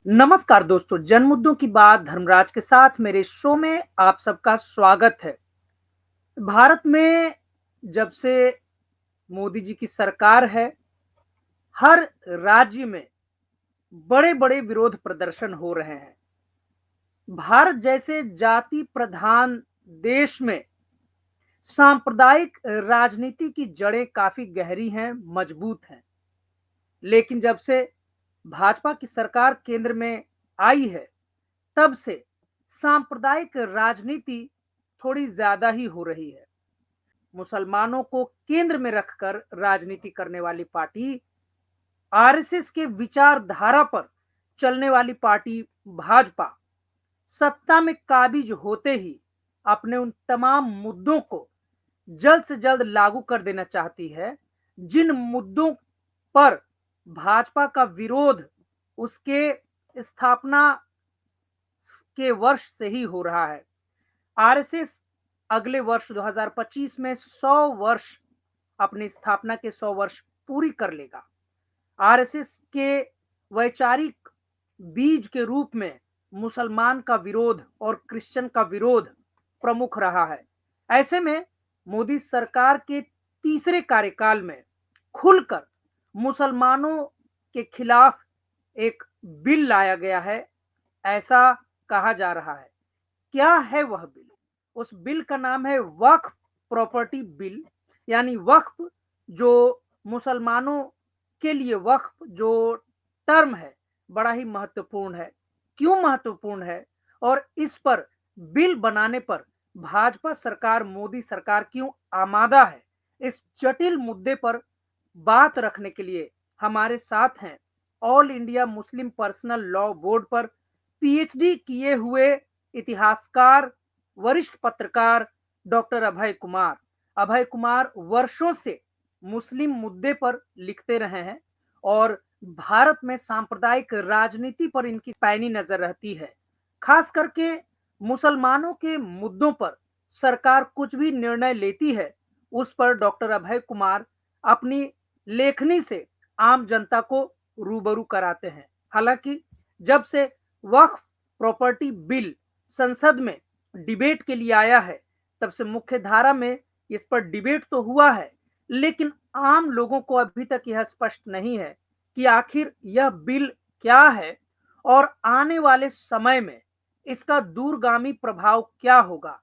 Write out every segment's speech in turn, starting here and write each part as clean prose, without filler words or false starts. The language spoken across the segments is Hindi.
नमस्कार दोस्तों, जन मुद्दों की बात धर्मराज के साथ मेरे शो में आप सबका स्वागत है। भारत में जब से मोदी जी की सरकार है, हर राज्य में बड़े-बड़े विरोध प्रदर्शन हो रहे हैं। भारत जैसे जाति प्रधान देश में सांप्रदायिक राजनीति की जड़ें काफ़ी गहरी हैं, मजबूत हैं। लेकिन जब से भाजपा की सरकार केंद्र में आई है, तब से सांप्रदायिक राजनीति थोड़ी ज़्यादा ही हो रही है। मुसलमानों को केंद्र में रखकर राजनीति करने वाली पार्टी, आरएसएस के विचारधारा पर चलने वाली पार्टी भाजपा, सत्ता में काबिज होते ही अपने उन तमाम मुद्दों को जल्द से जल्द लागू कर देना चाहती है, जिन मुद्दों पर भाजपा का विरोध उसके स्थापना के वर्ष से ही हो रहा है। आरएसएस अगले वर्ष 2025 में 100 वर्ष अपनी स्थापना के 100 वर्ष पूरी कर लेगा। आरएसएस के वैचारिक बीज के रूप में मुसलमान का विरोध और क्रिश्चियन का विरोध प्रमुख रहा है। ऐसे में मोदी सरकार के तीसरे कार्यकाल में खुलकर मुसलमानों के खिलाफ एक बिल लाया गया है, ऐसा कहा जा रहा है। क्या है वह बिल? उस बिल का नाम है वक्फ प्रॉपर्टी बिल, यानी वक्फ जो मुसलमानों के लिए वक्फ जो टर्म है, बड़ा ही महत्वपूर्ण है। क्यों महत्वपूर्ण है और इस पर बिल बनाने पर भाजपा सरकार, मोदी सरकार क्यों आमादा है? इस जटिल मुद्दे पर बात रखने के लिए हमारे साथ हैं all India Muslim personal law board पर पीएचडी किए हुए इतिहासकार, वरिष्ठ पत्रकार डॉक्टर अभय कुमार। अभय कुमार वर्षों से मुस्लिम मुद्दे पर लिखते रहे हैं और भारत में सांप्रदायिक राजनीति पर इनकी पैनी नजर रहती है। खास करके मुसलमानों के मुद्दों पर सरकार कुछ भी निर्णय लेती है, उस पर डॉक्टर अभय कुमार अपनी लेखनी से आम जनता को रूबरू कराते हैं। हालांकि जब से वक्फ प्रॉपर्टी बिल संसद में डिबेट के लिए आया है, तब से मुख्य धारा में इस पर डिबेट तो हुआ है, लेकिन आम लोगों को अभी तक यह स्पष्ट नहीं है कि आखिर यह बिल क्या है और आने वाले समय में इसका दूरगामी प्रभाव क्या होगा।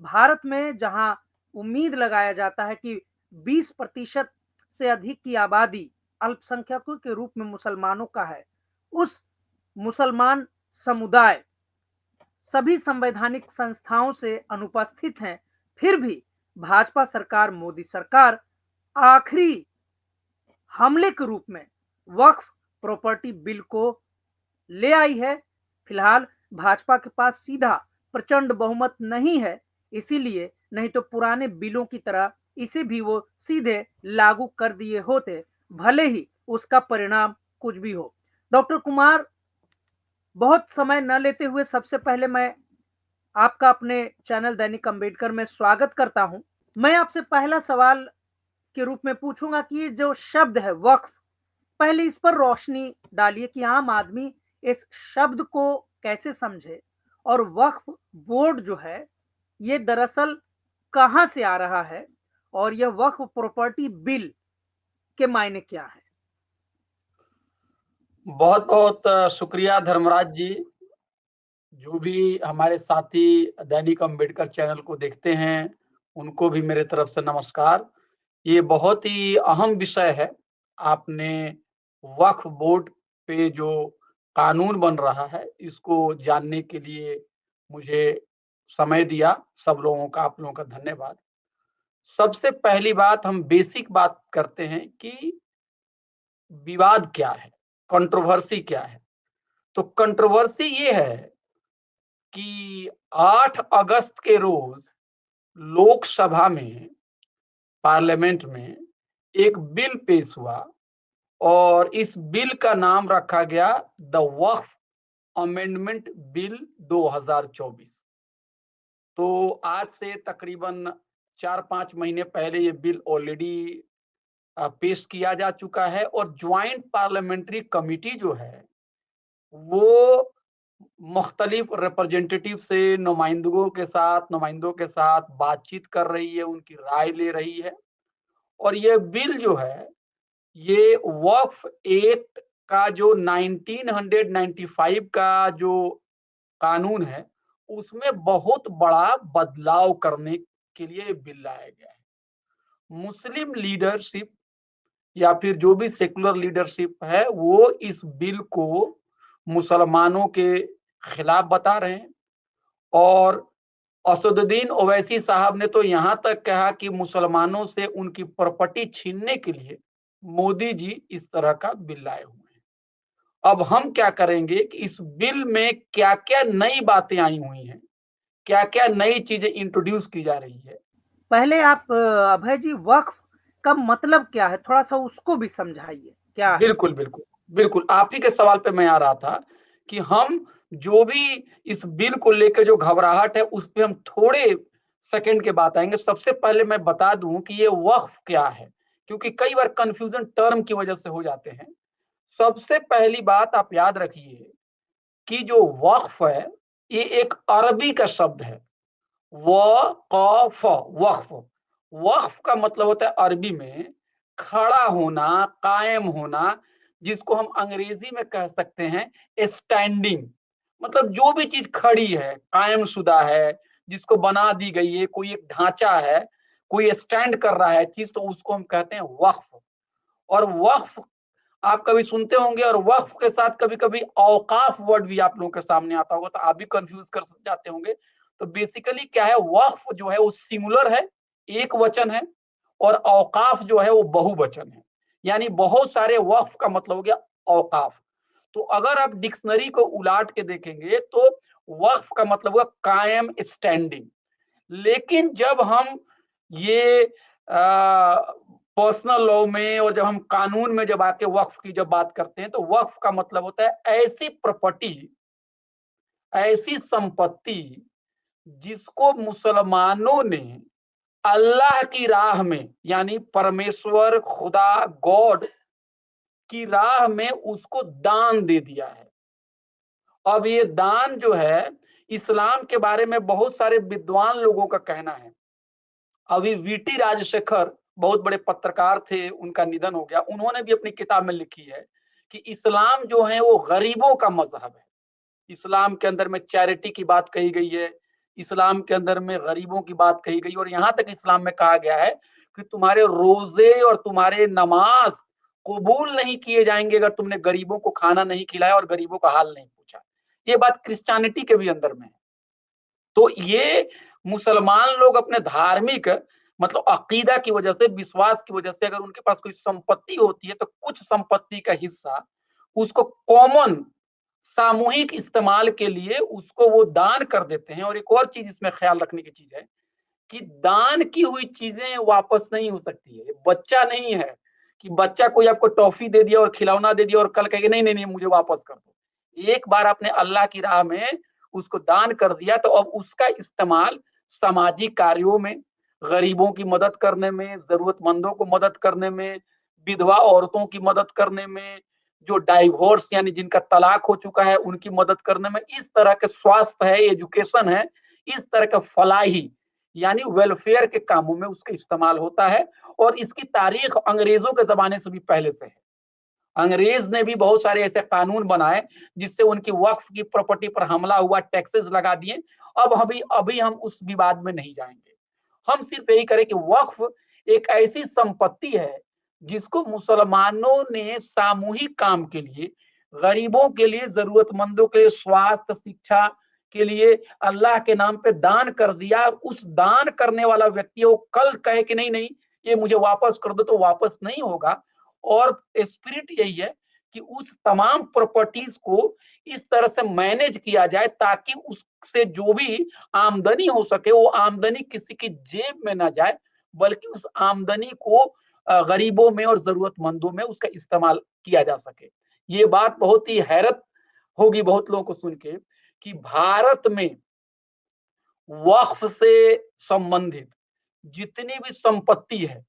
भारत में जहां उम्मीद लगाया जाता है कि 20% से अधिक की आबादी अल्पसंख्यकों के रूप में मुसलमानों का है, उस मुसलमान समुदाय सभी संवैधानिक संस्थाओं से अनुपस्थित हैं, फिर भी भाजपा सरकार, मोदी सरकार आखिरी हमले के रूप में वक्फ प्रॉपर्टी बिल को ले आई है। फिलहाल भाजपा के पास सीधा प्रचंड बहुमत नहीं है, इसीलिए नहीं तो पुराने बिलों की तरह इसे भी वो सीधे लागू कर दिए होते, भले ही उसका परिणाम कुछ भी हो। डॉक्टर कुमार, बहुत समय न लेते हुए सबसे पहले मैं आपका अपने चैनल दैनिक अम्बेडकर में स्वागत करता हूं। मैं आपसे पहला सवाल के रूप में पूछूंगा कि ये जो शब्द है वक्फ, पहले इस पर रोशनी डालिए कि आम आदमी इस शब्द को कैसे समझे और वक्फ बोर्ड जो है ये दरअसल कहां से आ रहा है और यह वक्फ प्रॉपर्टी बिल के मायने क्या है? बहुत बहुत शुक्रिया धर्मराज जी। जो भी हमारे साथी दैनिक अम्बेडकर चैनल को देखते हैं, उनको भी मेरे तरफ से नमस्कार। ये बहुत ही अहम विषय है। आपने वक्फ बोर्ड पे जो कानून बन रहा है, इसको जानने के लिए मुझे समय दिया। सब लोगों का, आप लोगों का धन्यवाद। सबसे पहली बात, हम बेसिक बात करते हैं कि विवाद क्या है, कंट्रोवर्सी क्या है। तो कंट्रोवर्सी ये है कि 8 अगस्त के रोज लोकसभा में, पार्लियामेंट में एक बिल पेश हुआ और इस बिल का नाम रखा गया द वक्फ अमेंडमेंट बिल 2024। तो आज से तकरीबन 4-5 महीने पहले ये बिल ऑलरेडी पेश किया जा चुका है और ज्वाइंट पार्लियामेंट्री कमिटी जो है, वो मुख्तलिफ रिप्रेजेंटेटिव से नुमाइंदों के साथ बातचीत कर रही है, उनकी राय ले रही है। और ये बिल जो है, ये वक्फ एक्ट का जो 1995 का जो कानून है, उसमें बहुत बड़ा बदलाव करने के लिए बिल लाया गया है। मुस्लिम लीडरशिप या फिर जो भी सेकुलर लीडरशिप है, वो इस बिल को मुसलमानों के खिलाफ बता रहे हैं। और असदुद्दीन ओवैसी साहब ने तो यहां तक कहा कि मुसलमानों से उनकी प्रॉपर्टी छीनने के लिए मोदी जी इस तरह का बिल लाए हुए हैं। अब हम क्या करेंगे कि इस बिल में क्या-क्या नई बातें आई हुई हैं, क्या-क्या नई चीजें इंट्रोड्यूस की जा रही है। पहले आप अभय जी वक़्फ़ का मतलब क्या है? थोड़ा-सा उसको भी समझाइए, क्या है? बिल्कुल, बिल्कुल। बिल्कुल, आप ही के सवाल पे मैं आ रहा था कि हम जो भी इस बिल को लेके जो घबराहट है, उस पे हम थोड़े सेकंड के बाद आएँगे। सबसे पहले मैं बता दूँ कि ये वक़्फ़ क्या है? क्योंकि कई बार कन्फ्यूज़न टर्म की वजह से हो जाते हैं। सबसे पहली बात आप याद रखिए कि जो वक़्फ़ है, ये एक अरबी का शब्द है। वक़फ़ वक़्फ़। वक़्फ़ का मतलब होता है अरबी में खड़ा होना, कायम होना, जिसको हम अंग्रेज़ी में कह सकते हैं स्टैंडिंग। मतलब जो भी चीज़ खड़ी है, कायम-शुदा है, जिसको बना दी गई है, कोई एक ढाँचा है, कोई स्टैंड कर रहा है चीज़, तो उसको हम कहते हैं वक़्फ़। और वक़्फ़ आप कभी सुनते होंगे, और वक़्फ़ के साथ कभी-कभी औक़ाफ़ वर्ड भी आप लोगों के सामने आता होगा, तो आप भी कन्फ्यूज़ कर जाते होंगे। तो बेसिकली क्या है, वक़्फ़ जो है वो सिंगुलर है, एक वचन है, और औक़ाफ़ जो है वो बहुवचन है। यानी बहुत सारे वक़्फ़ का मतलब हो गया औक़ाफ़। तो अगर आप डिक्शनरी को उलाट के देखेंगे तो वक़्फ़ का मतलब हुआ कायम स्टैंडिंग। लेकिन जब हम ये पर्सनल लॉ में और जब हम कानून में जब आके वक्फ की जब बात करते हैं, तो वक्फ का मतलब होता है ऐसी प्रॉपर्टी, ऐसी संपत्ति जिसको मुसलमानों ने अल्लाह की राह में, यानी परमेश्वर खुदा गॉड की राह में उसको दान दे दिया है। अब ये दान जो है, इस्लाम के बारे में बहुत सारे विद्वान लोगों का कहना है। अभी वीटी राजशेखर बहुत बड़े पत्रकार थे, उनका निधन हो गया। उन्होंने भी अपनी किताब में लिखी है कि इस्लाम जो है वो गरीबों का मजहब है। इस्लाम के अंदर में चैरिटी की बात कही गई है, इस्लाम के अंदर में गरीबों की बात कही गई, और यहाँ तक इस्लाम में कहा गया है कि तुम्हारे रोजे और तुम्हारे नमाज कबूल नहीं किए जाएंगे अगर तुमने गरीबों को खाना नहीं खिलाया और गरीबों का हाल नहीं पूछा। ये बात क्रिश्चियनिटी के भी अंदर में है। तो ये मुसलमान लोग अपने धार्मिक मतलब अकीदा की वजह से, विश्वास की वजह से, अगर उनके पास कोई संपत्ति होती है तो कुछ संपत्ति का हिस्सा उसको कॉमन सामूहिक इस्तेमाल के लिए उसको वो दान कर देते हैं। और एक और चीज इसमें ख्याल रखने की चीज है कि दान की हुई चीजें वापस नहीं हो सकती है। बच्चा नहीं है कि बच्चा कोई आपको टॉफी दे दिया और खिलौना दे दिया और कल कहेगा नहीं नहीं नहीं मुझे वापस कर दो। एक बार आपने अल्लाह की राह में उसको दान कर दिया, तो अब उसका इस्तेमाल सामाजिक कार्यों में, गरीबों की मदद करने में, जरूरतमंदों को मदद करने में, विधवा औरतों की मदद करने में, जो डाइवोर्स यानी जिनका तलाक हो चुका है उनकी मदद करने में, इस तरह के स्वास्थ्य है, एजुकेशन है, इस तरह का फलाही यानी वेलफेयर के कामों में उसका इस्तेमाल होता है। और इसकी तारीख अंग्रेजों के जमाने से भी पहले से है। अंग्रेज ने भी बहुत सारे ऐसे कानून बनाए जिससे उनकी वक्फ की प्रॉपर्टी पर हमला हुआ, टैक्सेस लगा दिए। अब अभी अभी हम उस विवाद में नहीं जाएंगे। हम सिर्फ यही करें कि वक्फ एक ऐसी संपत्ति है जिसको मुसलमानों ने सामूहिक काम के लिए, गरीबों के लिए, जरूरतमंदों के लिए, स्वास्थ्य शिक्षा के लिए अल्लाह के नाम पे दान कर दिया। उस दान करने वाला व्यक्ति वो कल कहे कि नहीं नहीं ये मुझे वापस कर दो, तो वापस नहीं होगा। और स्पिरिट यही है कि उस तमाम प्रॉपर्टीज को इस तरह से मैनेज किया जाए ताकि उससे जो भी आमदनी हो सके वो आमदनी किसी की जेब में ना जाए, बल्कि उस आमदनी को गरीबों में और जरूरतमंदों में उसका इस्तेमाल किया जा सके। ये बात बहुत ही हैरत होगी बहुत लोगों को सुन के कि भारत में वक्फ से संबंधित जितनी भी संपत्ति है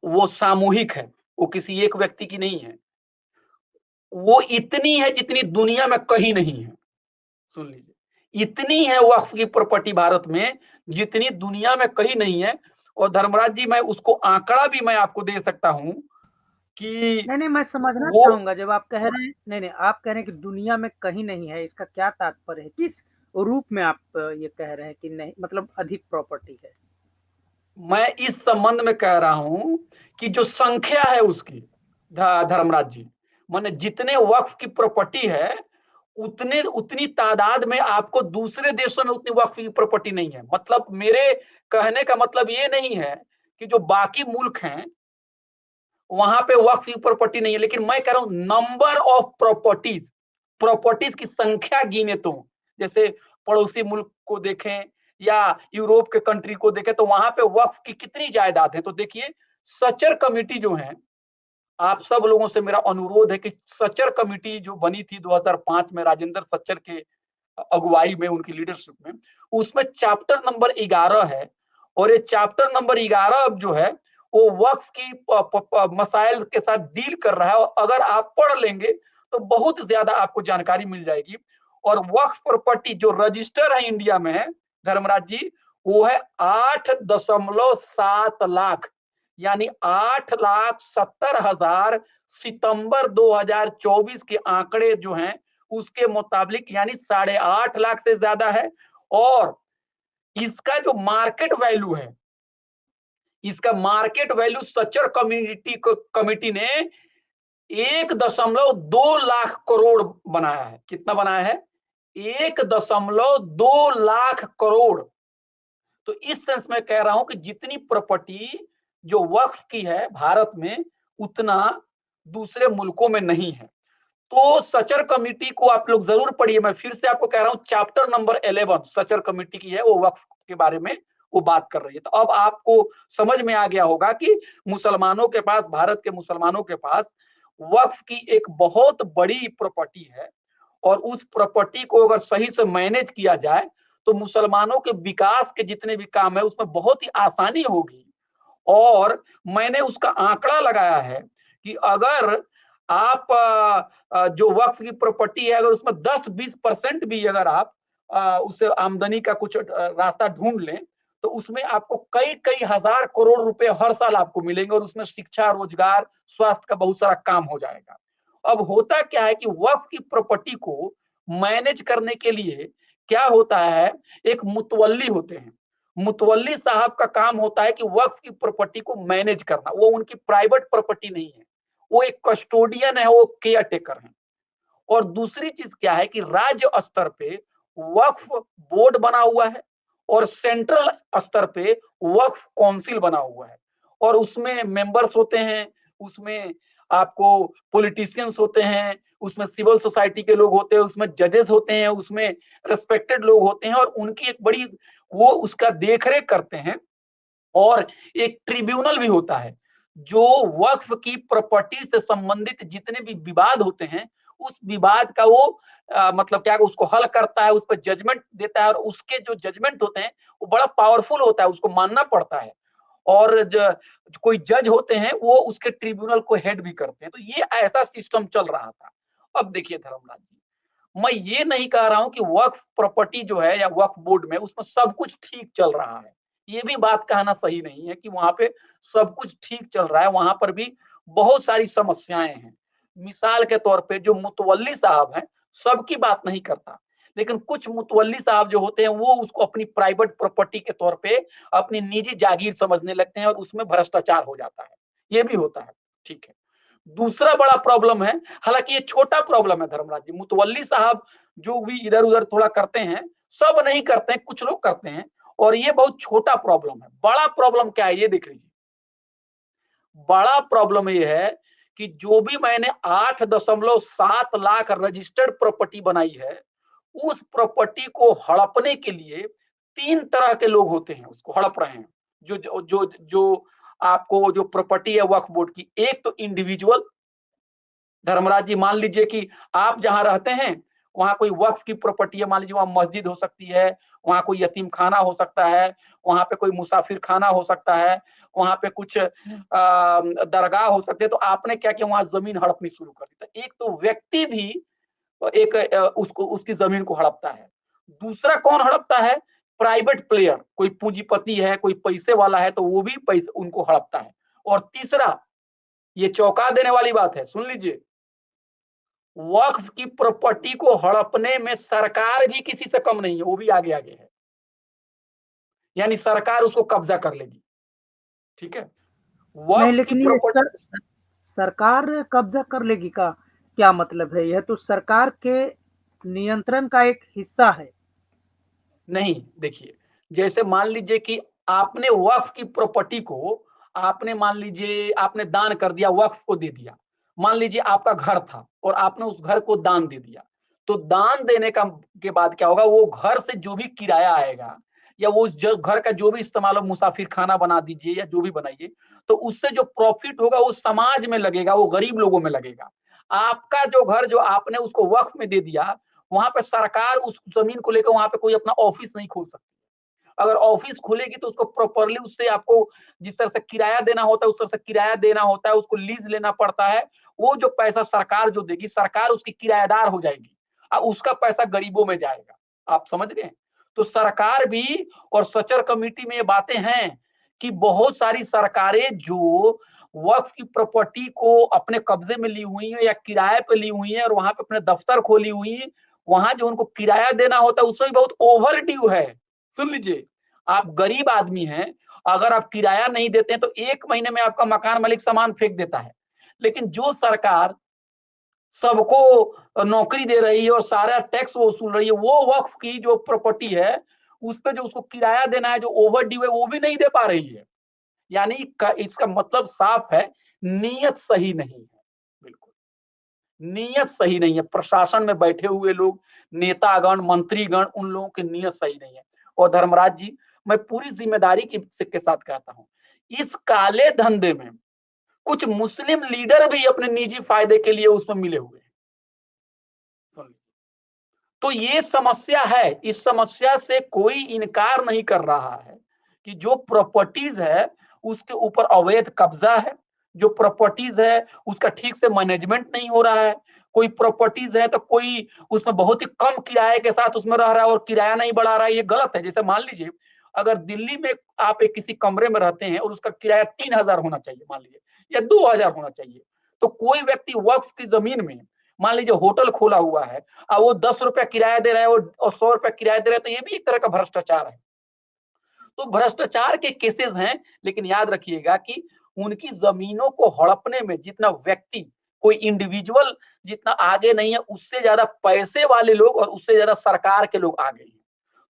वो सामूहिक है, वो किसी एक व्यक्ति की नहीं है। वो इतनी है जितनी दुनिया में कहीं नहीं है। सुन लीजिए, इतनी है वक्फ की प्रॉपर्टी भारत में जितनी दुनिया में कहीं नहीं है। और धर्मराज जी, मैं उसको आंकड़ा भी मैं आपको दे सकता हूं कि नहीं, नहीं, मैं समझना वो, चाहूँगा जब आप कह रहे हैं नहीं, नहीं, आप कह रहे हैं कि दुनिया में कहीं नहीं है, इसका क्या तात्पर्य है? किस रूप में आप ये कह रहे हैं कि नहीं मतलब अधिक प्रॉपर्टी है? मैं इस संबंध में कह रहा हूं कि जो संख्या है उसकी, धर्मराज जी, माने जितने वक्फ की प्रॉपर्टी है उतने उतनी तादाद में आपको दूसरे देशों में उतनी वक्फ की प्रॉपर्टी नहीं है। मतलब मेरे कहने का मतलब ये नहीं है कि जो बाकी मुल्क हैं वहां पे वक्फ की प्रॉपर्टी नहीं है, लेकिन मैं कह रहा हूं नंबर ऑफ प्रॉपर्टीज, प्रॉपर्टीज की संख्या गिने तो, जैसे पड़ोसी मुल्क को देखें या यूरोप के कंट्री को देखें तो वहां पे वक्फ की कितनी जायदाद है। तो देखिए, सचर कमेटी जो है, आप सब लोगों से मेरा अनुरोध है कि सचर कमेटी जो बनी थी 2005 में राजेंद्र सच्चर के अगुवाई में, उनकी लीडरशिप में, उसमें चैप्टर नंबर 11 है। और ये चैप्टर नंबर 11 अब जो है वो वक्फ की मसाइल के साथ डील कर रहा है। और अगर आप पढ़ लेंगे तो बहुत ज्यादा आपको जानकारी मिल जाएगी। और वक्फ प्रॉपर्टी जो रजिस्टर है इंडिया में है, धर्मराज जी, वो है 8.7 लाख, यानी 8,70,000 सितंबर 2024 के आंकड़े जो हैं उसके मुताबिक, यानी 8.5 लाख से ज्यादा है। और इसका जो मार्केट वैल्यू है, इसका मार्केट वैल्यू सचर कमिटी ने 1.2 लाख करोड़ बनाया है। कितना बनाया है? 1.2 लाख करोड़। तो इस सेंस में कह रहा हूं कि जितनी प्रॉपर्टी जो वक्फ की है भारत में, उतना दूसरे मुल्कों में नहीं है। तो सचर कमेटी को आप लोग जरूर पढ़िए। मैं फिर से आपको कह रहा हूं, चैप्टर नंबर 11 सचर कमेटी की है, वो वक्फ के बारे में वो बात कर रही है। तो अब आपको समझ में आ गया होगा कि मुसलमानों के पास, भारत के मुसलमानों के पास वक्फ की एक बहुत बड़ी प्रॉपर्टी है। और उस प्रॉपर्टी को अगर सही से मैनेज किया जाए तो मुसलमानों के विकास के जितने भी काम है उसमें बहुत ही आसानी होगी। और मैंने उसका आंकड़ा लगाया है कि अगर आप जो वक्फ की प्रॉपर्टी है, अगर उसमें 10-20% भी अगर आप उससे आमदनी का कुछ रास्ता ढूंढ लें तो उसमें आपको कई कई हजार करोड़ रुपए हर साल आपको मिलेंगे। और उसमें शिक्षा, रोजगार, स्वास्थ्य का बहुत सारा काम हो जाएगा। अब होता क्या है कि वक्फ की प्रॉपर्टी को मैनेज करने के लिए क्या होता है, एक मुतवल्ली होते हैं। मुतवल्ली साहब का काम होता है कि वक्फ की प्रॉपर्टी को मैनेज करना। वो उनकी प्राइवेट प्रॉपर्टी नहीं है, वो एक कस्टोडियन है, वो केयर टेकर है। और दूसरी चीज क्या है कि राज्य स्तर पे वक्फ बोर्ड बना हुआ है और सेंट्रल स्तर पे वक्फ काउंसिल बना हुआ है। और उसमें मेंबर्स होते हैं, उसमें आपको पॉलिटिशियंस होते हैं, उसमें सिविल सोसाइटी के लोग होते हैं, उसमें जजेस होते हैं, उसमें रेस्पेक्टेड लोग होते हैं। और उनकी एक बड़ी, वो उसका देखरेख करते हैं। और एक ट्रिब्यूनल भी होता है जो वक्फ की प्रॉपर्टी से संबंधित जितने भी विवाद होते हैं उस विवाद का वो मतलब क्या, उसको हल करता है, उस पर जजमेंट देता है। और उसके जो जजमेंट होते हैं वो बड़ा पावरफुल होता है, उसको मानना पड़ता है। और कोई जज होते हैं वो उसके ट्रिब्यूनल को हेड भी करते हैं। तो ये ऐसा सिस्टम चल रहा था। अब देखिए धर्मराज जी, मैं ये नहीं कह रहा हूं कि वक्फ प्रॉपर्टी जो है या वक्फ बोर्ड में उसमें सब कुछ ठीक चल रहा है। ये भी बात कहना सही नहीं है कि वहां पे सब कुछ ठीक चल रहा है। वहां पर भी बहुत सारी समस्याएं हैं। मिसाल के तौर पे जो मुतवल्ली साहब हैं, सबकी बात नहीं करता, लेकिन कुछ मुतवल्ली साहब जो होते हैं वो उसको अपनी प्राइवेट प्रॉपर्टी के तौर पे अपनी निजी जागीर समझने लगते हैं और उसमें भ्रष्टाचार हो जाता है। ये भी होता है। ठीक है। दूसरा बड़ा प्रॉब्लम है, हालांकि ये छोटा प्रॉब्लम है धर्मराज जी, मुतवल्ली साहब जो भी इधर उधर थोड़ा करते हैं, सब नहीं करते हैं, कुछ लोग करते हैं। और ये बहुत छोटा प्रॉब्लम है। बड़ा प्रॉब्लम क्या है ये देख लीजिए। बड़ा प्रॉब्लम ये है कि जो भी मैंने 8.7 लाख रजिस्टर्ड प्रॉपर्टी बनाई है, उस प्रॉपर्टी को हड़पने के लिए 3 तरह के लोग होते हैं, उसको हड़प रहे हैं। जो आपको जो प्रॉपर्टी है वक्फ बोर्ड की, एक तो इंडिविजुअल, धर्मराज जी मान लीजिए कि आप जहां रहते हैं वहां कोई वक्फ की प्रॉपर्टी है, मान लीजिए वहां मस्जिद हो सकती है, वहां कोई यतीम खाना हो सकता है, वहां पे कोई मुसाफिर खाना हो सकता है, वहां पे कुछ दरगाह हो सकती है, तो आपने क्या किया, वहां जमीन हड़पनी शुरू कर दी। तो एक तो व्यक्ति भी एक उसको उसकी जमीन को हड़पता है। दूसरा कौन हड़पता है, प्राइवेट प्लेयर, कोई पूंजीपति है, कोई पैसे वाला है, तो वो भी पैसे उनको हड़पता है। और तीसरा, ये चौंका देने वाली बात है, सुन लीजिए, वक्फ की प्रॉपर्टी को हड़पने में सरकार भी किसी से कम नहीं है, वो भी आगे आगे है। यानी सरकार उसको कब्जा कर लेगी, ठीक है। नहीं, वक्फ की लेकिन ये प्रॉपर्टी, सरकार कब्जा कर लेगी का क्या मतलब है? यह तो सरकार के नियंत्रण का एक हिस्सा है। नहीं, देखिए, जैसे मान लीजिए कि आपने वक्फ की प्रॉपर्टी को, आपने मान लीजिए आपने दान कर दिया, वक्फ को दे दिया। मान लीजिए आपका घर था और आपने उस घर को दान दे दिया। तो दान देने का के बाद क्या होगा, वो घर से जो भी किराया आएगा या वो घर का जो भी इस्तेमाल हो, मुसाफिर खाना बना दीजिए या जो भी बनाइए, तो उससे जो प्रॉफिट होगा वो समाज में लगेगा, वो गरीब लोगों में लगेगा। आपका जो घर जो आपने उसको वक्फ में दे दिया, वहां पे सरकार उस जमीन को लेकर वहां पे कोई अपना ऑफिस नहीं खोल सकती। अगर ऑफिस खुलेगी तो उसको प्रॉपरली, उससे आपको जिस तरह से किराया देना होता है उस तरह से किराया देना होता है, उसको लीज लेना पड़ता है। वो जो पैसा सरकार जो देगी, सरकार उसकी किराएदार हो जाएगी और उसका पैसा गरीबों में जाएगा। आप समझ गए। तो सरकार भी, और सचर कमेटी में ये बातें हैं कि बहुत सारी सरकारें जो वक्फ की प्रॉपर्टी को अपने कब्जे में ली हुई है या किराए पे ली हुई है और वहां पे अपने दफ्तर खोली हुई है, वहां जो उनको किराया देना होता है उसमें बहुत ओवर ड्यू है। सुन लीजिए, आप गरीब आदमी हैं, अगर आप किराया नहीं देते हैं तो 1 महीने में आपका मकान मालिक सामान फेंक देता है। लेकिन जो सरकार सबको नौकरी दे रही है और सारा टैक्स वसूल रही है, वो वक्फ की जो प्रॉपर्टी है, उस पे जो उसको किराया देना है, जो ओवर ड्यू है, वो भी नहीं दे पा रही है। यानी इसका मतलब साफ है, नीयत सही नहीं है। बिल्कुल, नीयत सही नहीं है। प्रशासन में बैठे हुए लोग, नेतागण, मंत्रीगण, उन लोगों की नीयत सही नहीं है। और धर्मराज जी, मैं पूरी जिम्मेदारी के साथ कहता हूं, इस काले धंधे में कुछ मुस्लिम लीडर भी अपने निजी फायदे के लिए उसमें मिले हुए हैं। सुन लीजिए, तो ये समस्या है। इस समस्या से कोई इनकार नहीं कर रहा है कि जो प्रॉपर्टीज है उसके ऊपर अवैध कब्जा है, जो प्रॉपर्टीज है उसका ठीक से मैनेजमेंट नहीं हो रहा है। कोई प्रॉपर्टीज है तो कोई उसमें बहुत ही कम किराए के साथ उसमें रह रहा है और किराया नहीं बढ़ा रहा है, ये गलत है। जैसे मान लीजिए, अगर दिल्ली में आप एक किसी कमरे में रहते हैं और उसका किराया 3,000 होना चाहिए मान लीजिए, या 2,000 होना चाहिए, तो कोई व्यक्ति वक्फ की जमीन में मान लीजिए होटल खोला हुआ है और वो 10 रुपया किराया दे रहा है और 100 रुपया किराया दे रहा है, तो ये भी एक तरह का भ्रष्टाचार है। तो भ्रष्टाचार के केसेस हैं, लेकिन याद रखिएगा कि उनकी जमीनों को हड़पने में जितना व्यक्ति, कोई इंडिविजुअल जितना आगे नहीं है, उससे ज्यादा पैसे वाले लोग और उससे ज्यादा सरकार के लोग आगे हैं।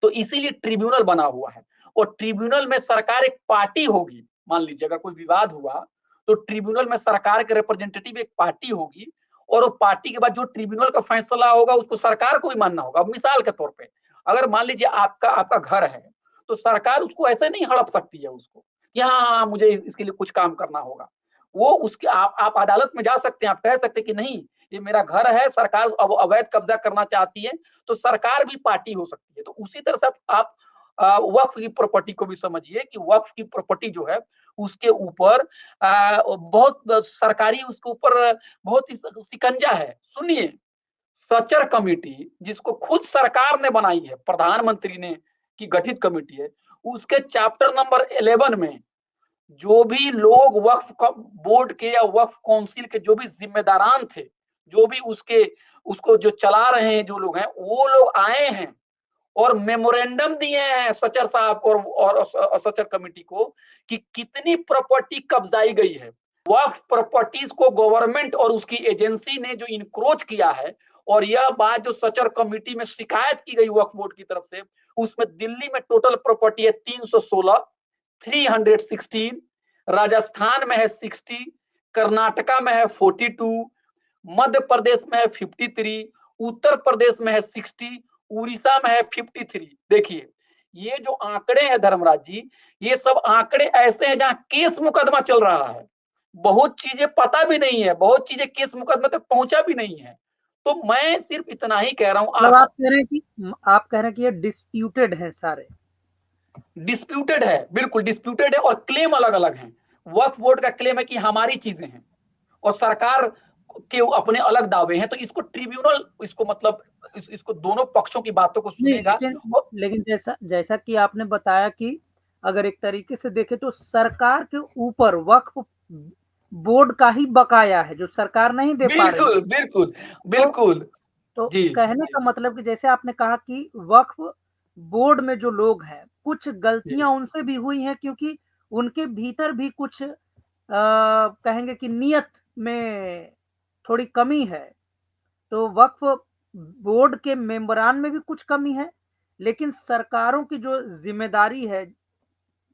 तो इसीलिए ट्रिब्यूनल बना हुआ है, और ट्रिब्यूनल में सरकार एक पार्टी होगी। मान लीजिए अगर कोई विवाद हुआ तो ट्रिब्यूनल में सरकार के रिप्रेजेंटेटिव एक पार्टी होगी, और वो पार्टी के बाद जो ट्रिब्यूनल का फैसला होगा उसको सरकार को भी मानना होगा। अब मिसाल के तौर पे, अगर मान लीजिए आपका आपका घर है, तो सरकार उसको ऐसे नहीं हड़प सकती है उसको कि हाँ हाँ हाँ, मुझे इसके लिए कुछ काम करना होगा। वो उसके आप अदालत में जा सकते हैं, आप कह सकते हैं कि नहीं, ये मेरा घर है, सरकार अब अवैध कब्जा करना चाहती है, तो सरकार भी पार्टी हो सकती है। तो उसी तरह से आप वक्फ की प्रॉपर्टी को भी समझिए कि वक्फ की प्रॉपर्टी जो है उसके ऊपर बहुत सरकारी, उसके ऊपर बहुत ही शिकंजा है। सुनिए, सचर कमेटी जिसको खुद सरकार ने बनाई है, प्रधानमंत्री ने की गठित कमेटी है, उसके चैप्टर नंबर 11 में जो भी लोग वक्फ बोर्ड के या वक्फ काउंसिल के जो भी जिम्मेदारान थे, जो भी उसके उसको जो चला रहे हैं जो लोग हैं, वो लोग आए हैं और मेमोरेंडम दिए हैं सचर साहब को और सचर कमेटी को कि कितनी प्रॉपर्टी कब्जाई गई है। वक्फ प्रॉपर्टीज को गवर्नमेंट और उसकी एजेंसी ने जो इंक्रोच किया है, और यह बात जो सचर कमेटी में शिकायत की गई वक्फ बोर्ड की तरफ से, उसमें दिल्ली में टोटल प्रॉपर्टी है 316, 316, राजस्थान में है 60, कर्नाटका में है 42, मध्य प्रदेश में है 53, उत्तर प्रदेश में है 60, उड़ीसा में है 53। देखिए, ये जो आंकड़े हैं धर्मराज जी, ये सब आंकड़े ऐसे हैं जहां केस मुकदमा चल रहा है। बहुत चीजें पता भी नहीं है, बहुत चीजें केस मुकदमे तक पहुंचा भी नहीं है। तो मैं सिर्फ इतना ही कह रहा हूँ मतलब आप कह रहे हैं कि ये डिस्प्यूटेड है सारे। डिस्प्यूटेड है, बिल्कुल डिस्प्यूटेड है और क्लेम अलग-अलग हैं। वक्फ बोर्ड का क्लेम है कि हमारी चीजें हैं और सरकार के अपने अलग दावे हैं, तो इसको ट्रिब्यूनल इसको मतलब इसको दोनों पक्षों की बातों को नहीं, सुनेगा और लेकिन जैसा जैसा कि आपने बताया कि अगर एक तरीके से देखें तो सरकार के ऊपर वक्फ बोर्ड का ही बकाया है जो सरकार नहीं दे पा रही बिल्कुल, है। बिल्कुल, तो बिल्कुल। तो जी, कहने का मतलब कि जैसे आपने कहा कि वक्फ बोर्ड में जो लोग हैं, कुछ जी। गलतियाँ उनसे भी हुई हैं क्योंकि उनके भीतर भी कुछ कहेंगे कि नियत में थोड़ी कमी है। तो वक्फ बोर्ड के मेंबरान में भी कुछ कमी है, लेकिन सरकारों की जो ज़िम्मेदारी है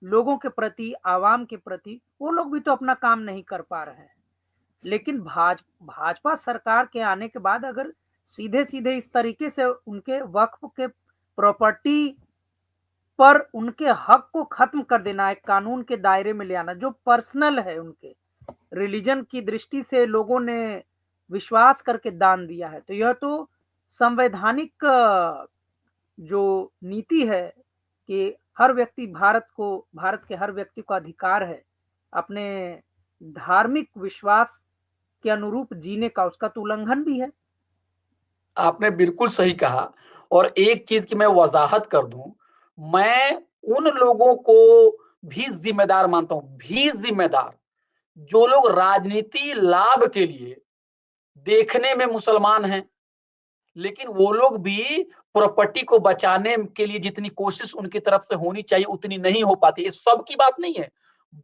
लोगों के प्रति, आवाम के प्रति, वो लोग भी तो अपना काम नहीं कर पा रहे हैं। लेकिन भाजपा सरकार के आने के बाद अगर सीधे-सीधे इस तरीके से उनके वक्फ के प्रॉपर्टी पर उनके हक को खत्म कर देना, एक कानून के दायरे में ले आना, जो पर्सनल है उनके, रिलीजन की दृष्टि से लोगों ने विश्वास करके दान दिया है, तो यह तो संवैधानिक जो नीति है कि भारत के हर व्यक्ति को अधिकार है, अपने धार्मिक विश्वास के अनुरूप जीने का, उसका तो उल्लंघन भी है। आपने बिल्कुल सही कहा और एक चीज़ की मैं वज़ाहत कर दूँ, मैं उन लोगों को भी ज़िम्मेदार मानता हूँ, जो लोग राजनीति लाभ के लिए देखने में मुसलमान हैं, लेकिन वो लोग भी प्रॉपर्टी को बचाने के लिए जितनी कोशिश उनकी तरफ से होनी चाहिए, उतनी नहीं हो पाती। ये सबकी बात नहीं है।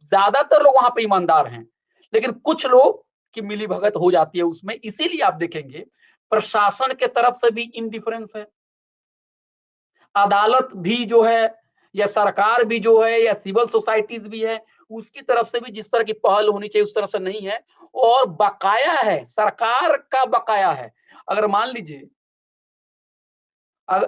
ज़्यादातर लोग वहाँ पे ईमानदार हैं, लेकिन कुछ लोग की मिलीभगत हो जाती है उसमें। इसीलिए आप देखेंगे, प्रशासन के तरफ से भी इंडिफरेंस है। अदालत भी जो है या सरकार भी जो है या सिविल सोसाइटीज़ भी है, उसकी तरफ से भी जिस तरह की पहल होनी चाहिए, उस तरह से नहीं है और बकाया है, सरकार का बकाया है। अगर मान लीजिए अग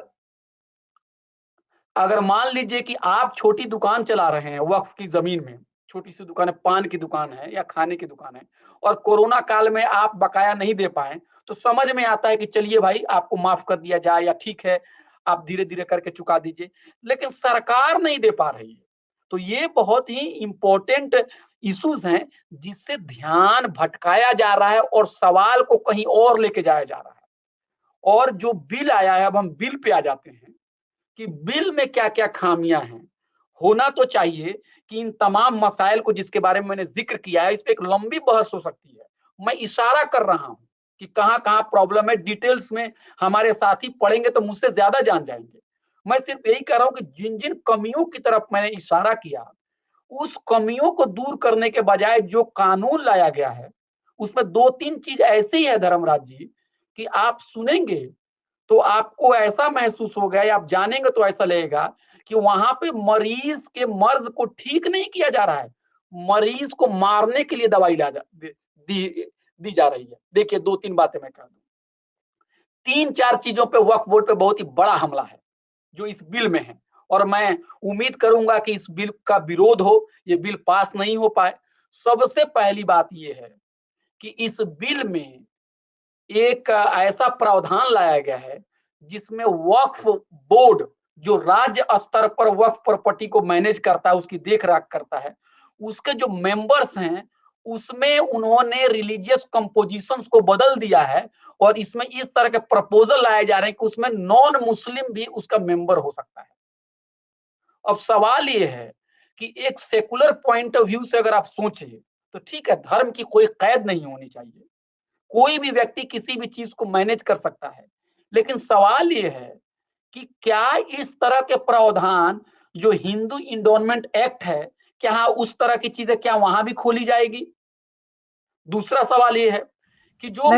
अगर मान लीजिए कि आप छोटी दुकान चला रहे हैं वक़्फ़ की ज़मीन में, छोटी-सी दुकान है, पान की दुकान है या खाने की दुकान है और कोरोना काल में आप बकाया नहीं दे पाए, तो समझ में आता है कि चलिए भाई आपको माफ़ कर दिया जाए या ठीक है, आप धीरे-धीरे करके चुका दीजिए। लेकिन सरकार नहीं दे पा रही है। तो ये बहुत ही इम्पोर्टेंट इश्यूज़ हैं, जिससे ध्यान भटकाया जा रहा है और सवाल को कहीं और लेके जाया जा रहा है। और जो बिल आया है, अब हम बिल पे आ जाते हैं। कि बिल में क्या-क्या खामियां हैं। होना तो चाहिए कि इन तमाम मसाइल को जिसके बारे में मैंने ज़िक्र किया है, इस पे एक लंबी बहस हो सकती है। मैं इशारा कर रहा हूँ कि कहाँ-कहाँ प्रॉब्लम है, डिटेल्स में हमारे साथी पढ़ेंगे तो मुझसे ज़्यादा जान जाएँगे। मैं सिर्फ यही कह रहा हूँ कि जिन-जिन कमियों की तरफ मैंने इशारा किया, उस कमियों को दूर करने के बजाय जो कानून लाया गया है, उसमें 2-3 चीज़ ऐसी है धर्मराज जी, कि आप सुनेंगे तो आपको ऐसा महसूस होगा या आप जानेंगे तो ऐसा लगेगा कि वहां पे मरीज के मर्ज को ठीक नहीं किया जा रहा है, मरीज को मारने के लिए दवाई दी दी जा रही है। देखिए 2-3 बातें मैं कह दूं, 3-4 चीजों पे वक्फ बोर्ड पे बहुत ही बड़ा हमला है जो इस बिल में है और मैं उम्मीद करूंगा कि इस बिल का विरोध हो, ये बिल पास नहीं हो पाए। सबसे पहली बात ये है कि इस बिल में एक ऐसा प्रावधान लाया गया है जिसमें वक्फ बोर्ड जो राज्य स्तर पर वक्फ प्रॉपर्टी को मैनेज करता है, उसकी देख-रेख करता है, उसके जो मेंबर्स हैं, उसमें उन्होंने रिलीजियस कंपोजिशंस को बदल दिया है और इसमें इस तरह के प्रपोजल लाए जा रहे हैं कि उसमें नॉन मुस्लिम भी उसका मेंबर हो सकता है। अब सवाल ये है कि एक सेकुलर पॉइंट ऑफ व्यू से अगर आप सोचें, तो ठीक है, धर्म की कोई कैद नहीं होनी चाहिए। कोई भी व्यक्ति किसी भी चीज को मैनेज कर सकता है। लेकिन सवाल ये है कि क्या इस तरह के प्रावधान जो हिंदू इंडोनमेंट एक्ट है, क्या उस तरह की चीजें क्या वहां भी खोली जाएगी? दूसरा सवाल ये है कि जो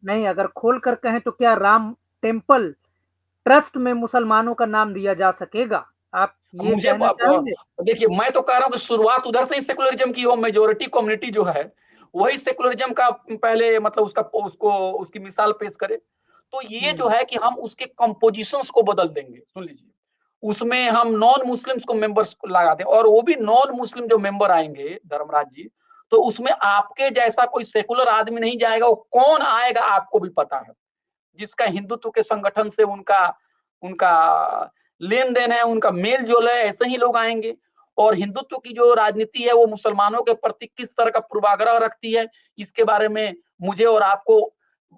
नहीं अगर खोल कर कहें तो क्या राम टेम्पल ट्रस्ट में मुसलमानों का नाम दिया जा सकेगा? आप ये मुझे कहना चाहेंगे? देखिए मैं तो कह रहा हूँ कि शुरुआत उधर से ही सेकुलरिज्म की हो, मेजोरिटी कम्युनिटी जो है वही सेकुलरिज्म का पहले मतलब उसका उसको उसकी मिसाल पेश करे। तो ये हुँ। जो है कि हम उसके कंपोजिशंस को बदल देंगे, सुन लीजिए, उसमें हम नॉन मुस्लिम्स को मेंबर्स को लगा दें और वो भी नॉन मुस्लिम जो मेंबर आएंगे धर्मराज जी, तो उसमें आपके जैसा कोई सेकुलर आदमी नहीं जाएगा, वो कौन आएगा आपको भी पता है। जिसका हिंदुत्व के संगठन से उनका उनका लेन देन है, उनका मेल जोल है, ऐसे ही लोग आएंगे। और हिंदुत्व की जो राजनीति है वो मुसलमानों के प्रति किस तरह का पूर्वाग्रह रखती है, इसके बारे में मुझे और आपको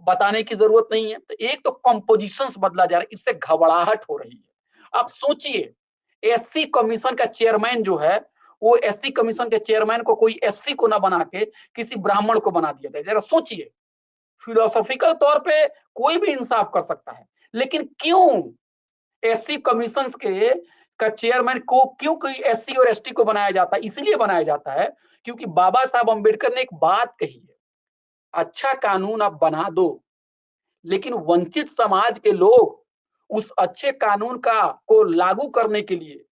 बताने की जरूरत नहीं है। तो एक तो कंपोजिशंस बदला जा रहा है, इससे घबराहट हो रही है। आप सोचिए, एससी कमीशन का चेयरमैन जो है, वो एससी कमीशन के चेयरमैन को कोई एससी को ना बना के किसी ब्राह्मण को बना दिया जाए। जरा सोचिए, फिलोसॉफिकल तौर पे कोई भी इंसाफ कर सकता है, लेकिन क्यों एससी कमीशन के का चेयरमैन को क्यों कोई एससी और एसटी को बनाया जाता है? इसलिए बनाया जाता है क्योंकि बाबा साहब अंबेडकर ने एक बात कही है, अच्छा कानून आप बना दो, लेकिन वंचित समाज के लोग उस अच्छे कानून का को लागू करने के लिए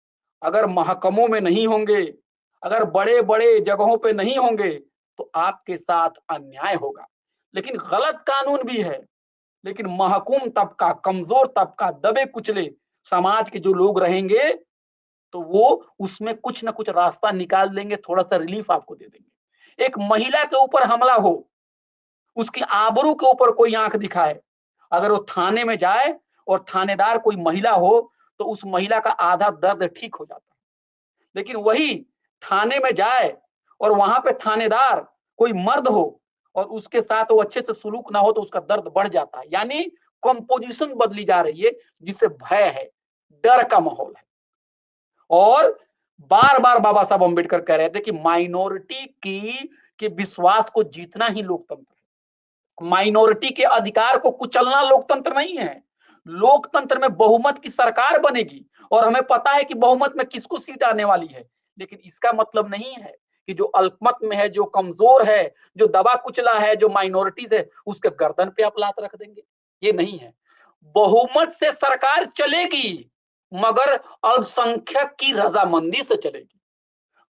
अगर महकमों में नहीं होंगे, अगर बड़े बड़े जगहों पे नहीं होंगे, तो आपके साथ अन्याय होगा। लेकिन गलत कानून भी है, लेकिन महकूम तबका, कमजोर तबका, दबे कुचले समाज के जो लोग रहेंगे, तो वो उसमें कुछ ना कुछ रास्ता निकाल देंगे, थोड़ा सा रिलीफ आपको दे देंगे। एक महिला के ऊपर हमला हो, उसकी आबरू के ऊपर कोई आंख दिखाए, अगर वो थाने में जाए और थानेदार कोई महिला हो, तो उस महिला का आधा दर्द ठीक हो जाता है। लेकिन वही थाने में जाए और वहां पे थानेदार कोई मर्द हो और उसके साथ वो अच्छे से सुलूक ना हो, तो उसका दर्द बढ़ जाता है। यानी कंपोजिशन बदली जा रही है, जिससे भय है, डर का माहौल है। और बार बार बाबा साहब अम्बेडकर कह रहे थे कि माइनॉरिटी की के विश्वास को जीतना ही लोकतंत्र है। माइनॉरिटी के अधिकार को कुचलना लोकतंत्र नहीं है। लोकतंत्र में बहुमत की सरकार बनेगी और हमें पता है कि बहुमत में किसको सीट आने वाली है। लेकिन इसका मतलब नहीं है कि जो अल्पमत में है, जो कमजोर है, जो दबा कुचला है, जो माइनॉरिटीज है, उसके गर्दन पे आप लात रख देंगे। ये नहीं है। बहुमत से सरकार चलेगी, मगर अल्पसंख्यक की रजामंदी से चलेगी।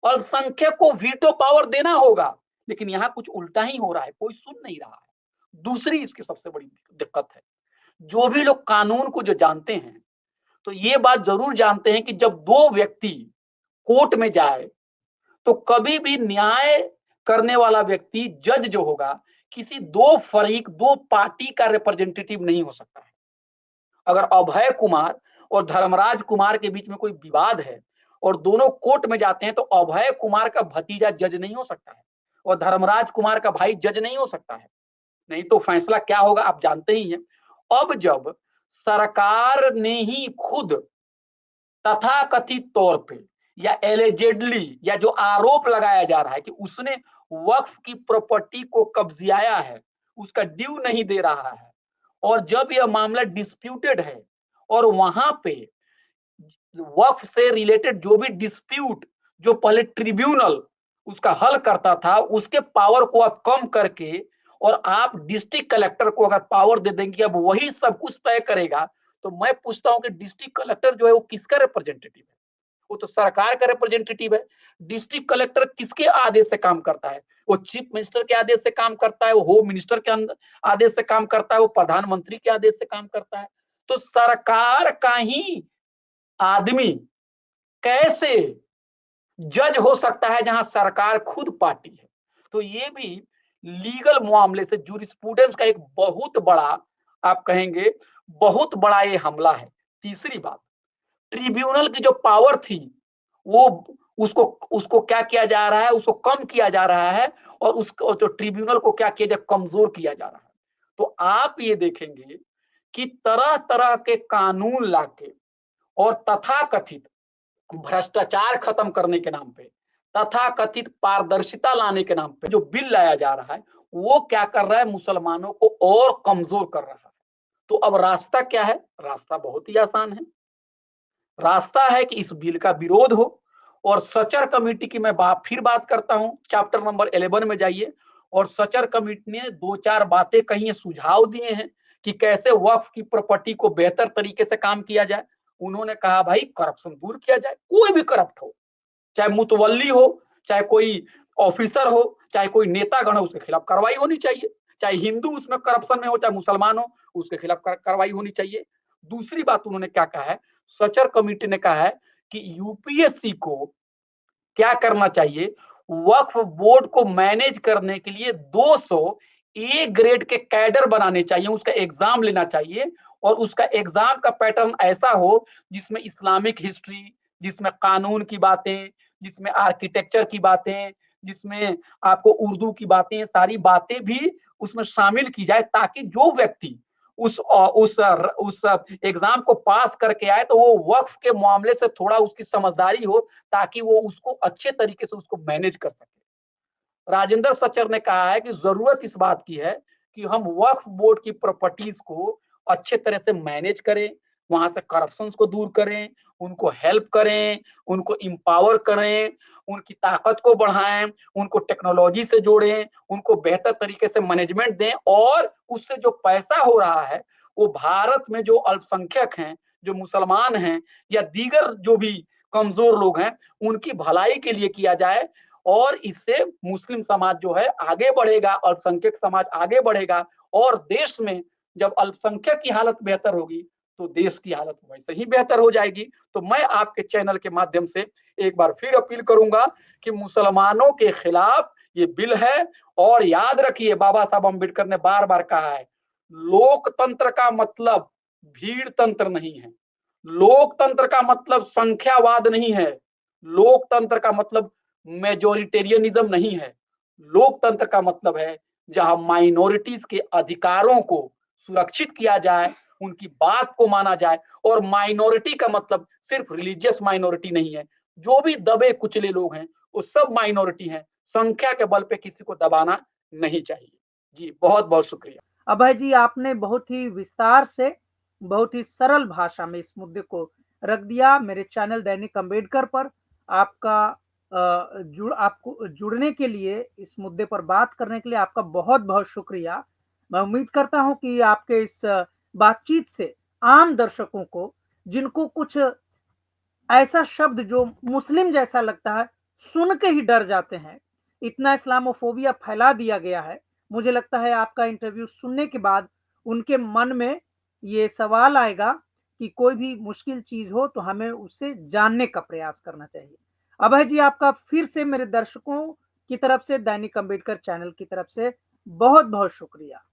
अल्पसंख्यक को वीटो पावर देना होगा, लेकिन यहां कुछ उल्टा ही हो रहा है, कोई सुन नहीं रहा है। दूसरी इसकी सबसे बड़ी दिक्कत है, जो भी लोग कानून को जो जानते हैं, तो ये बात जरूर जानते हैं कि जब दो व्यक्ति कोर्ट में जाए, तो कभी भी न्याय करने वाला व्यक्ति, जज जो होगा, किसी दो फरीक, दो पार्टी का रिप्रेजेंटेटिव नहीं हो सकता है। अगर अभय कुमार और धर्मराज कुमार के बीच में कोई विवाद है और दोनों कोर्ट में जाते हैं, तो अभय कुमार का भतीजा जज नहीं हो सकता है और धर्मराज कुमार का भाई जज नहीं हो सकता है। नहीं तो फैसला क्या होगा आप जानते ही हैं। अब जब सरकार ने ही खुद तथाकथित तौर पे या एलिजेडली, या जो आरोप लगाया जा रहा है कि उसने वक्फ की प्रॉपर्टी को कब्जियाया है, उसका ड्यू नहीं दे रहा है, और जब यह मामला डिस्प्यूटेड है और वहां पे वक्फ से रिलेटेड जो भी डिस्प्यूट, जो पहले ट्रिब्यूनल उसका हल करता था, उसके पावर को आप कम करके और आप डिस्ट्रिक्ट कलेक्टर को अगर पावर दे देंगे अब वही सब कुछ तय करेगा, तो मैं पूछता हूं कि डिस्ट्रिक्ट कलेक्टर जो है वो किसका रिप्रेजेंटेटिव है? वो तो सरकार का रिप्रेजेंटेटिव है। डिस्ट्रिक्ट कलेक्टर किसके आदेश से काम करता है? वो चीफ मिनिस्टर के आदेश से काम करता है, वो होम मिनिस्टर के आदेश से काम करता है, वो प्रधानमंत्री के आदेश से काम करता है। तो सरकार का ही आदमी कैसे जज हो सकता है जहां सरकार खुद पार्टी है? तो ये भी लीगल मामले से, जूरिस्प्रूडेंस का एक बहुत बड़ा, आप कहेंगे बहुत बड़ा ये हमला है। तीसरी बात, ट्रिब्यूनल की जो पावर थी, वो उसको उसको क्या किया जा रहा है, उसको कम किया जा रहा है, और उसको जो ट्रिब्यूनल को क्या किया जाए, कमजोर किया जा रहा है। तो आप ये देखेंगे कि तरह तरह के कानून लाके और तथाकथित भ्रष्टाचार खत्म करने के नाम पे, तथाकथित पारदर्शिता लाने के नाम पे जो बिल लाया जा रहा है, वो क्या कर रहा है, मुसलमानों को और कमजोर कर रहा है। तो अब रास्ता क्या है? रास्ता बहुत ही आसान है। रास्ता है कि इस बिल का विरोध हो, और सचर कमेटी की मैं फिर बात करता हूं, चैप्टर नंबर 11 में जाइए, और सचर कमेटी ने दो चार बातें कही है, सुझाव दिए हैं कि कैसे वक्फ की प्रॉपर्टी को बेहतर तरीके से काम किया जाए। उन्होंने कहा भाई करप्शन दूर किया जाए, कोई भी करप्ट हो, चाहे मुतवल्ली हो, चाहे कोई ऑफिसर हो, चाहे कोई नेतागण हो, उसके खिलाफ कार्रवाई होनी चाहिए। चाहे हिंदू उसमें करप्शन में हो, चाहे मुसलमान हो, उसके खिलाफ कार्रवाई होनी चाहिए। दूसरी बात उन्होंने क्या कहा है, सचर कमेटी ने कहा है कि यूपीएससी को क्या करना चाहिए, वक्फ बोर्ड को मैनेज करने के लिए 200 ए ग्रेड के कैडर बनाने चाहिए, उसका एग्जाम लेना चाहिए और उसका एग्जाम का पैटर्न ऐसा हो जिसमें इस्लामिक हिस्ट्री, जिसमें कानून की बातें, जिसमें आर्किटेक्चर की बातें, जिसमें आपको उर्दू की बातें, सारी बातें भी उसमें शामिल की जाए ताकि जो व्यक्ति उस एग्जाम को पास करके आए तो वो वक्फ के मामले से थोड़ा उसकी समझदारी हो ताकि वो उसको अच्छे तरीके से उसको मैनेज कर सके। राजेंद्र सचर ने कहा है कि जरूरत इस बात की है कि हम वक्फ बोर्ड की प्रॉपर्टीज को अच्छे तरह से मैनेज करें, वहां से करप्शन को दूर करें, उनको हेल्प करें, उनको इंपावर करें, उनकी ताकत को बढ़ाएं, उनको टेक्नोलॉजी से जोड़ें, उनको बेहतर तरीके से मैनेजमेंट दें और उससे जो पैसा हो रहा है वो भारत में जो अल्पसंख्यक हैं, जो मुसलमान हैं या दीगर जो भी कमजोर लोग हैं उनकी भलाई के लिए किया जाए और इससे मुस्लिम समाज जो है आगे बढ़ेगा, अल्पसंख्यक समाज आगे बढ़ेगा और देश में जब अल्पसंख्यक की हालत बेहतर होगी तो देश की हालत वैसे ही बेहतर हो जाएगी। तो मैं आपके चैनल के माध्यम से एक बार फिर अपील करूंगा कि मुसलमानों के खिलाफ ये बिल है और याद रखिए बाबा साहब अम्बेडकर ने बार बार कहा है, लोकतंत्र का मतलब भीड़ तंत्र नहीं है, लोकतंत्र का मतलब संख्यावाद नहीं है, लोकतंत्र का मतलब मेजोरिटेरियनिज्म नहीं है, लोकतंत्र का मतलब है जहां माइनॉरिटीज के अधिकारों को सुरक्षित किया जाए, उनकी बात को माना जाए और माइनॉरिटी का मतलब सिर्फ रिलीजियस माइनॉरिटी नहीं है, जो भी दबे कुचले लोग हैं वो सब माइनॉरिटी हैं, संख्या के बल पे किसी को दबाना नहीं चाहिए। जी बहुत बहुत शुक्रिया। अभय जी, आपने बहुत ही विस्तार से, बहुत ही सरल भाषा में इस मुद्दे को रख दिया। मेरे चैनल दैनिक अम्बेडकर पर आपका आपको जुड़ने के लिए, इस मुद्दे पर बात करने के लिए आपका बहुत-बहुत शुक्रिया। मैं उम्मीद करता हूँ कि आपके इस बातचीत से आम दर्शकों को, जिनको कुछ ऐसा शब्द जो मुस्लिम जैसा लगता है, सुन के ही डर जाते हैं, इतना इस्लामोफोबिया फैला दिया गया है। मुझे लगता है आपका इंटरव्यू सुनने के बाद उनके मन में ये सवाल आएगा कि कोई भी मुश्किल चीज़ हो तो हमें उसे जानने का प्रयास करना चाहिए। अभय जी, आपका फिर से मेरे दर्शकों की तरफ से, दैनिक अम्बेडकर चैनल की तरफ से बहुत-बहुत शुक्रिया।